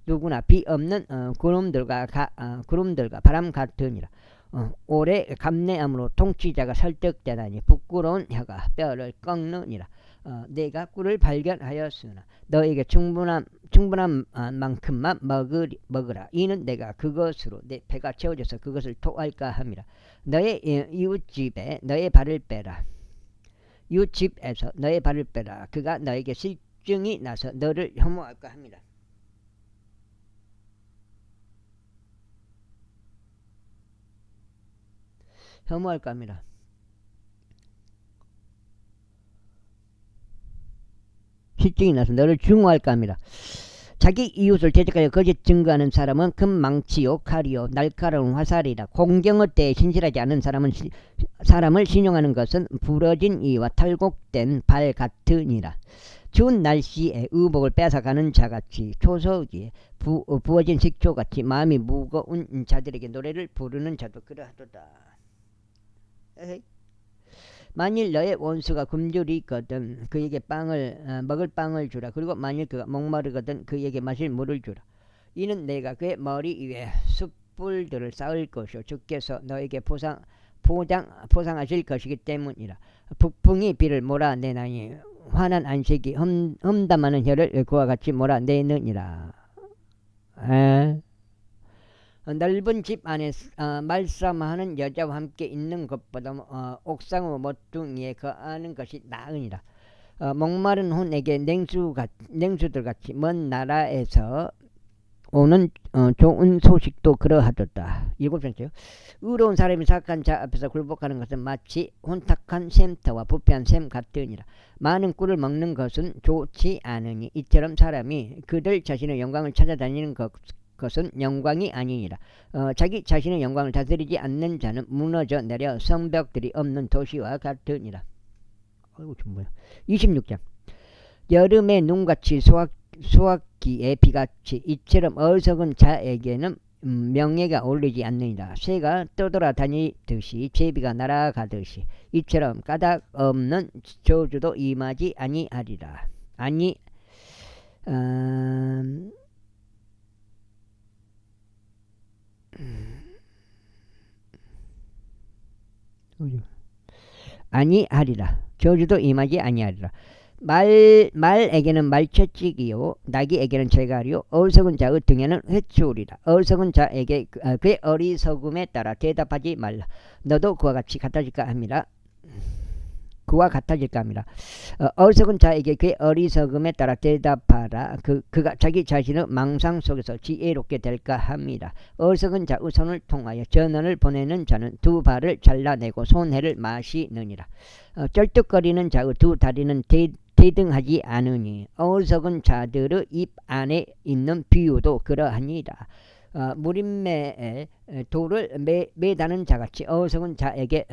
누구나 비 없는 구름들과 바람 같으니라. 오래 감내함으로 통치자가 설득되다니 부끄러운 혀가 뼈를 꺾느니라. 내가 꿀을 발견하였으나 너에게 충분한 만큼만 먹으라. 이는 내가 그것으로 내 배가 채워져서 그것을 토할까 함이라. 너의 이웃집에 너의 발을 빼라. 이웃집에서 너의 발을 빼라. 그가 너에게 실증이 나서 너를 혐오할까 합니다. 혐오할까 합니다. 실증이 나서 너를 증오할까 합니다. 자기 이웃을 대적하여 거짓 증거하는 사람은 금 망치요 칼이요 날카로운 화살이라. 공경의 때에 신실하지 않은 사람을 신용하는 것은 부러진 이와 탈곡된 발 같으니라. 추운 날씨에 의복을 뺏어가는 자같이 초석이에 부어진 식초같이 마음이 무거운 자들에게 노래를 부르는 자도 그러하도다. 에헤이. 만일 너의 원수가 굶주리거든 그에게 먹을 빵을 주라. 그리고 만일 그가 목마르거든 그에게 마실 물을 주라. 이는 내가 그의 머리 위에 숯불들을 쌓을 것이요 주께서 너에게 보상하실 것이기 때문이라. 북풍이 비를 몰아내나니 환한 안색이 험담하는 혀를 그와 같이 몰아내느니라. 넓은 집 안에 말싸움하는 여자와 함께 있는 것보다 옥상의 모퉁이에 거하는 것이 나으니라. 목마른 혼에게 냉수들같이 먼 나라에서 오는 좋은 소식도 그러하도다. 7번째요. 의로운 사람이 착한 자 앞에서 굴복하는 것은 마치 혼탁한 샘터와 부패한 샘 같으니라. 많은 꿀을 먹는 것은 좋지 않으니 이처럼 사람이 그들 자신의 영광을 찾아다니는 것은 영광이 아니니라. 자기 자신의 영광을 다스리지 않는 자는 무너져 내려 성벽들이 없는 도시와 같으니라. 아이고 좀 뭐야. 26장. 여름의 눈같이 수확기에 비같이 이처럼 어리석은 자에게는 명예가 오르지 않느니라. 새가 떠돌아다니듯이 제비가 날아가듯이 이처럼 까닭 없는 저주도 임하지 아니하리라. 아니하리라. 저주도 임하지 아니하리라. 말에게는 말처찍이요 나귀에게는 재갈이요 어리석은 자의 등에는 회초리라. 어리석은 자에게 그의 어리석음에 따라 대답하지 말라. 너도 그와 같아질까 합니다. 어리석은 자에게 그의 어리석음에 따라 대답하라. 그가 자기 자신의 망상 속에서 지혜롭게 될까 합니다. 어리석은 자의 손을 통하여 전원을 보내는 자는 두 발을 잘라내고 손해를 마시느니라. 쩔뚝거리는 자의 두 다리는 대등하지 않으니 어리석은 자들의 입 안에 있는 비유도 그러하니라. 무림매에 돌을 매다는 자같이 어리석은 자에게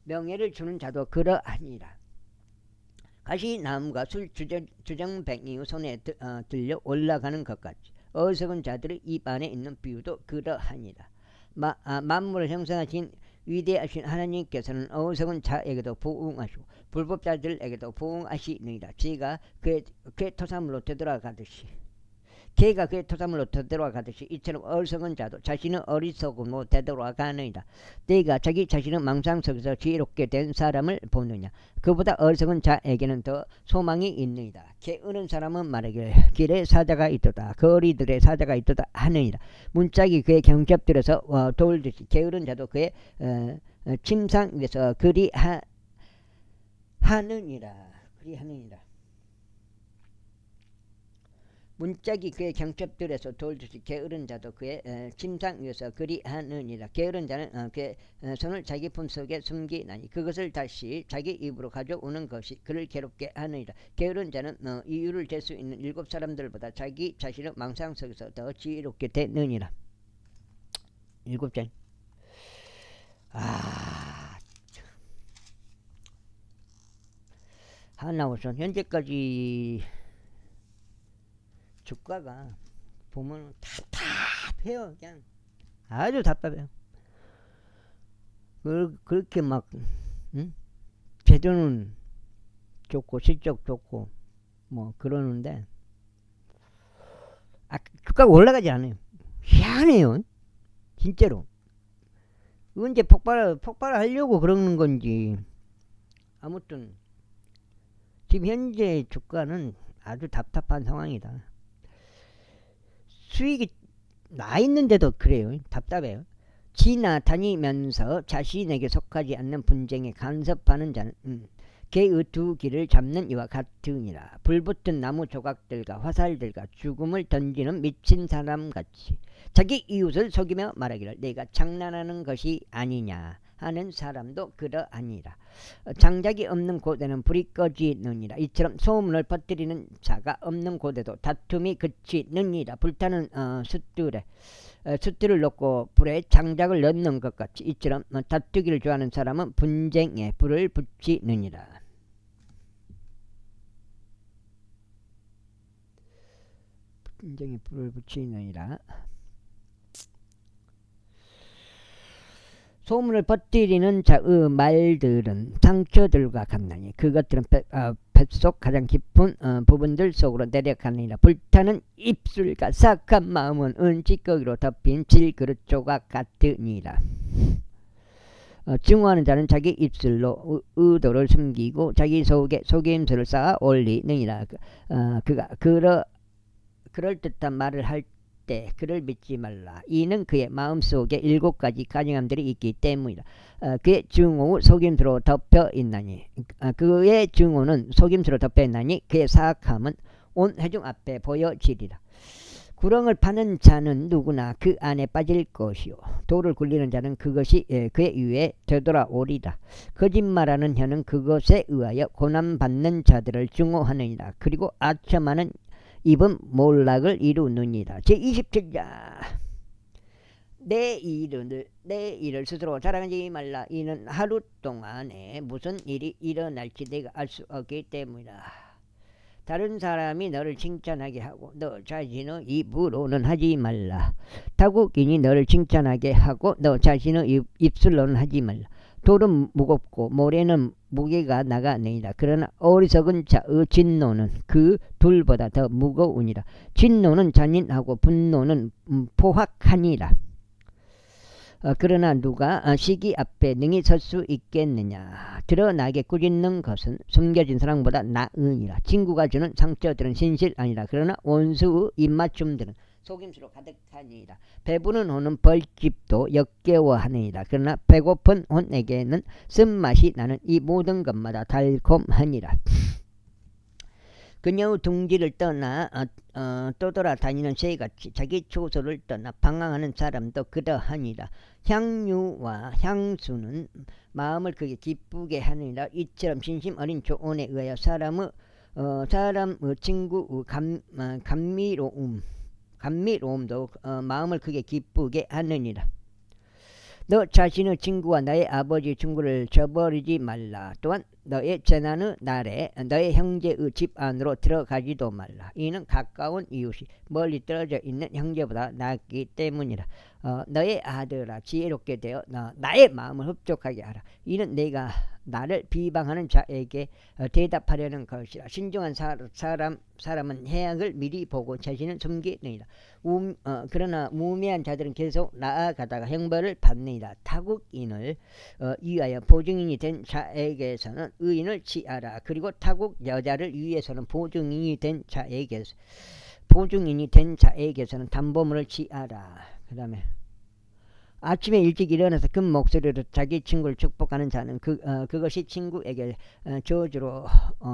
명예를 주는 자도 그러하니라. 가시나무가 술 주정뱅이 손에 들려 올라가는 것 같이 어리석은 자들의 입 안에 있는 비유도 그러하니라. 만물을 형성하신 위대하신 하나님께서는 어리석은 자에게도 부응하시고 불법자들에게도 부응하시느니라. 개가 그의 토사물로 되돌아가듯이 이처럼 어리석은 자도 자신의 어리석음으로 되돌아가느니라. 내가 자기 자신의 망상 속에서 지혜롭게 된 사람을 보느냐. 그보다 어리석은 자에게는 더 소망이 있느니라. 게으른 사람은 말하길 길에 사자가 있도다. 거리들의 사자가 있도다 하느니라. 문짝이 그의 경첩들에서 돌듯이 게으른 자도 그의 침상 위에서 그리하느니라. 문짝이 그의 경첩들에서 돌듯이 게으른 자도 그의 침상 위에서 그리하느니라. 게으른 자는 그의 손을 자기 품속에 숨기나니 그것을 다시 자기 입으로 가져오는 것이 그를 괴롭게 하느니라. 게으른 자는 이유를 댈 수 있는 7 사람들보다 자기 자신의 망상 속에서 더 지혜롭게 되느니라. 7장. 하나우선 현재까지 주가가 보면 답답해요. 그냥 아주 답답해요. 그렇게 막 재료는 좋고 실적 좋고 뭐 그러는데 주가가 올라가지 않아요. 희한해요. 진짜로. 언제 폭발하려고 그러는 건지. 아무튼 지금 현재 주가는 아주 답답한 상황이다. 수익이 나 있는데도 그래요. 답답해요. 지나다니면서 자신에게 속하지 않는 분쟁에 간섭하는 자는 개의 두 귀를 잡는 이와 같으니라. 불붙은 나무 조각들과 화살들과 죽음을 던지는 미친 사람같이 자기 이웃을 속이며 말하기를 내가 장난하는 것이 아니냐 하는 사람도 그러하니라. 장작이 없는 곳에는 불이 꺼지느니라. 이처럼 소문을 퍼뜨리는 자가 없는 곳에도 다툼이 그치느니라. 불타는 숫들을 놓고 불에 장작을 넣는 것 같이 이처럼 다투기를 좋아하는 사람은 분쟁에 불을 붙이느니라. 분쟁에 불을 붙이느니라. 소문을 퍼뜨리는 자의 말들은 상처들과 같나니 그것들은 뱃속 가장 깊은 부분들 속으로 내려가느니라. 불타는 입술과 사악한 마음은 찌꺼기로 덮인 질그릇 조각 같으니라. 증오하는 자는 자기 입술로 의도를 숨기고 자기 속에 속임수를 쌓아 올리느니라. 그가 그럴듯한 말을 할 때 그를 믿지 말라. 이는 그의 마음속에 7가지 가증함들이 있기 때문이라. 그의 증오 속임수로 덮여 있나니 그의 증오는 속임수로 덮여 있나니 그의 사악함은 온 회중 앞에 보여지리라. 구렁을 파는 자는 누구나 그 안에 빠질 것이요 돌을 굴리는 자는 그것이 그의 위에 되돌아오리라. 거짓말하는 혀는 그것에 의하여 고난받는 자들을 증오하느니라. 그리고 아첨하는 입은 몰락을 이루느니라. 제27장 내 일을 스스로 자랑하지 말라. 이는 하루 동안에 무슨 일이 일어날지 내가 알 수 없기 때문이라. 다른 사람이 너를 칭찬하게 하고 너 자신의 입으로는 하지 말라. 타국인이 너를 칭찬하게 하고 너 자신의 입술로는 하지 말라. 돌은 무겁고 모래는 무게가 나가느니라. 그러나 어리석은 자의 진노는 그 둘보다 더 무거우니라. 진노는 잔인하고 분노는 포악하니라. 그러나 누가 시기 앞에 능히 설 수 있겠느냐. 드러나게 꾸짖는 것은 숨겨진 사랑보다 나으니라. 친구가 주는 상처들은 진실 아니라. 그러나 원수의 입맞춤들은 속임수로 가득하니라. 배부른 혼은 벌집도 역겨워하느니라. 그러나 배고픈 혼에게는 쓴맛이 나는 이 모든 것마다 달콤하니라. 그녀의 둥지를 떠나 떠돌아다니는 새같이 자기 초소를 떠나 방황하는 사람도 그러하니라. 향유와 향수는 마음을 크게 기쁘게 하느니라. 이처럼 진심 어린 조언에 의하여 사람의 친구의 감미로움도 마음을 크게 기쁘게 하느니라. 너 자신의 친구와 너의 아버지 친구를 저버리지 말라. 또한 너의 재난의 날에 너의 형제의 집 안으로 들어가지도 말라. 이는 가까운 이웃이 멀리 떨어져 있는 형제보다 낫기 때문이라. 너의 아들아 지혜롭게 되어 나의 마음을 흡족하게 하라. 이는 내가 나를 비방하는 자에게 대답하려는 것이라. 신중한 사람은 해악을 미리 보고 자신을 숨기느니라. 그러나 무미한 자들은 계속 나아가다가 형벌을 받느니라. 타국인을 위하여 보증인이 된 자에게서는 의인을 취하라. 그리고 타국 여자를 위해서는 보증인이 된 자에게서는 담보물을 취하라. 그 다음에 아침에 일찍 일어나서 큰 목소리로 자기 친구를 축복하는 자는 그것이 친구에게 저주로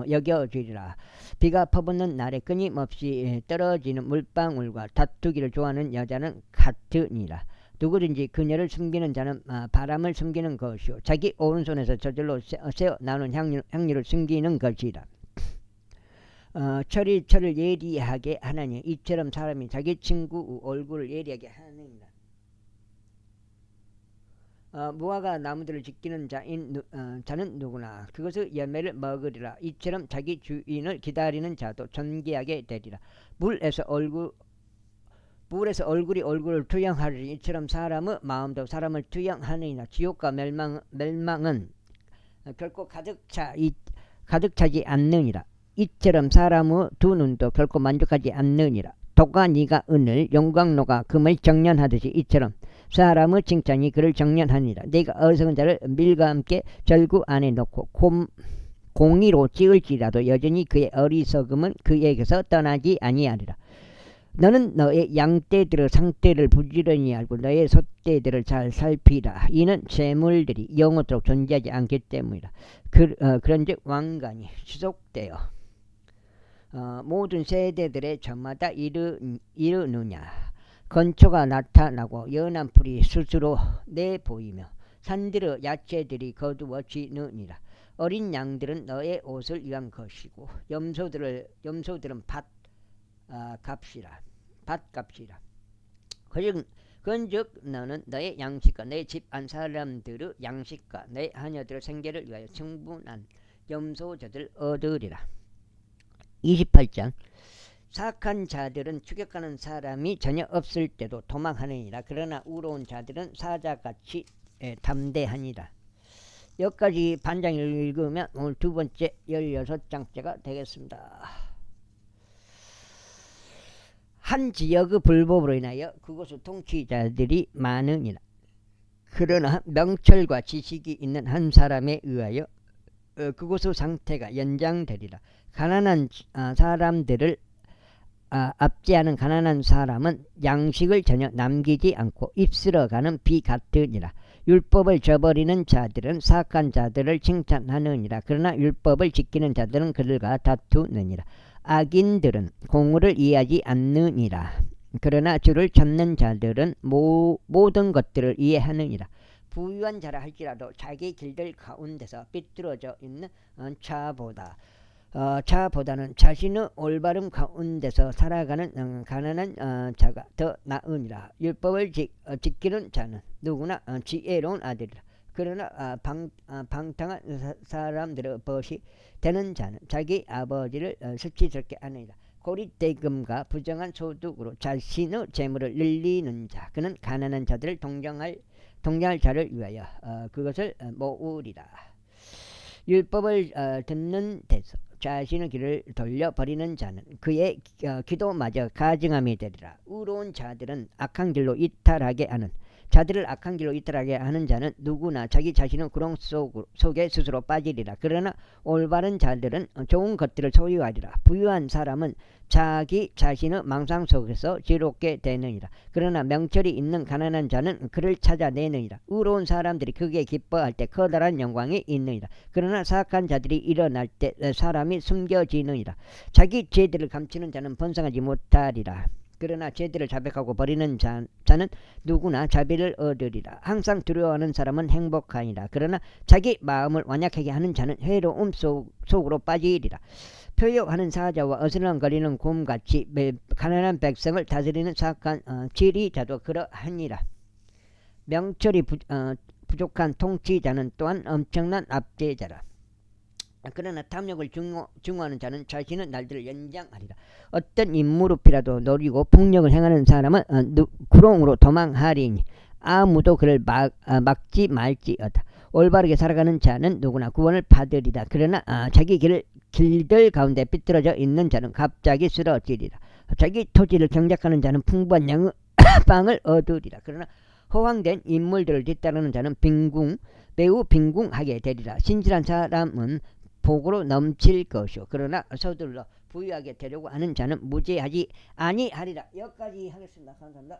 여겨지리라. 비가 퍼붓는 날에 끊임없이 떨어지는 물방울과 다투기를 좋아하는 여자는 같으니라. 누구든지 그녀를 숨기는 자는 바람을 숨기는 것이요 자기 오른손에서 저절로 새어 나오는 향유를 숨기는 것이라. 철을 예리하게 하나니 이처럼 사람이 자기 친구 얼굴을 예리하게 하느니라. 무화과 나무들을 지키는 자는 누구나 그것의 열매를 먹으리라. 이처럼 자기 주인을 기다리는 자도 존귀하게 되리라. 물에서 얼굴이 얼굴을 투영하리니 이처럼 사람의 마음도 사람을 투영하느니라. 지옥과 멸망은 결코 가득 차지 않느니라. 이처럼 사람의 두 눈도 결코 만족하지 않느니라. 독과 니가 은을 용광로가 금을 정련하듯이 이처럼 사람의 칭찬이 그를 정련하니라. 내가 어리석은 자를 밀과 함께 절구 안에 놓고 공의로 찌을지라도 여전히 그의 어리석음은 그에게서 떠나지 아니하리라. 너는 너의 양떼들의 상태를 부지런히 알고 너의 소떼들을 잘 살피라. 이는 재물들이 영원토록 존재하지 않기 때문이라. 그런즉 왕관이 지속되어 모든 세대들의 저마다 이르느냐. 건초가 나타나고 연한 풀이 스스로 내보이며 산들의 야채들이 거두어지느니라. 어린 양들은 너의 옷을 위한 것이고 염소들은 밭값이라. 그런즉 너는 너의 양식과 내 집 안 사람들의 양식과 내 하녀들의 생계를 위하여 충분한 염소젖을 얻으리라. 28장. 사악한 자들은 추격하는 사람이 전혀 없을 때도 도망하느니라. 그러나 의로운 자들은 사자같이 담대하니라. 여기까지 반장을 읽으면 오늘 두 번째 16장째가 되겠습니다. 한 지역의 불법으로 인하여 그곳의 통치자들이 많으니라. 그러나 명철과 지식이 있는 한 사람에 의하여 그곳의 상태가 연장되리라. 가난한 사람들을 압제하는 가난한 사람은 양식을 전혀 남기지 않고 입술어가는 비 같으니라. 율법을 저버리는 자들은 사악한 자들을 칭찬하느니라. 그러나 율법을 지키는 자들은 그들과 다투느니라. 악인들은 공의를 이해하지 않느니라. 그러나 주를 찾는 자들은 모든 것들을 이해하느니라. 부유한 자라 할지라도 자기 길들 가운데서 삐뚤어져 있는 차보다는 자신의 올바름 가운데서 살아가는 가난한 자가 더 나으니라. 율법을 지키는 자는 누구나 지혜로운 아들이라. 그러나 방탕한 사람들의 벗이 되는 자는 자기 아버지를 수치스럽게 하느니라. 고리대금과 부정한 소득으로 자신의 재물을 늘리는 자, 그는 가난한 자들을 동정할 자를 위하여 그것을 모으리라. 율법을 듣는 데서 자신의 길을 돌려버리는 자는 그의 기도마저 가증함이 되리라. 의로운 자들을 악한 길로 이탈하게 하는 자는 누구나 자기 자신의 구렁 속에 스스로 빠지리라. 그러나 올바른 자들은 좋은 것들을 소유하리라. 부유한 사람은 자기 자신의 망상 속에서 지롭게 되느니라. 그러나 명철이 있는 가난한 자는 그를 찾아내느니라. 의로운 사람들이 크게 기뻐할 때 커다란 영광이 있느니라. 그러나 사악한 자들이 일어날 때 사람이 숨겨지느니라. 자기 죄들을 감추는 자는 번성하지 못하리라. 그러나 죄들을 자백하고 버리는 자는 누구나 자비를 얻으리라. 항상 두려워하는 사람은 행복하니라. 그러나 자기 마음을 완약하게 하는 자는 해로움 속으로 빠지리라. 표욕하는 사자와 어슬렁거리는 곰같이 가난한 백성을 다스리는 사악한 지리자도 그러하니라. 명철이 부족한 통치자는 또한 엄청난 압제자라. 그러나 탐욕을 증오하는 자는 자신의 날들을 연장하리라. 어떤 인물높이라도 노리고 폭력을 행하는 사람은 구렁으로 도망하리니 아무도 그를 막지 말지어다. 올바르게 살아가는 자는 누구나 구원을 받으리라. 그러나 자기 길들 가운데 삐뚤어져 있는 자는 갑자기 쓰러지리라. 자기 토지를 경작하는 자는 풍부한 양의 빵을 얻으리라. 그러나 허황된 인물들을 뒤따르는 자는 매우 빈궁하게 되리라. 신실한 사람은 복으로 넘칠 것이요 그러나 서둘러 부유하게 되려고 하는 자는 무죄하지 아니하리라. 여기까지 하겠습니다. 감사합니다.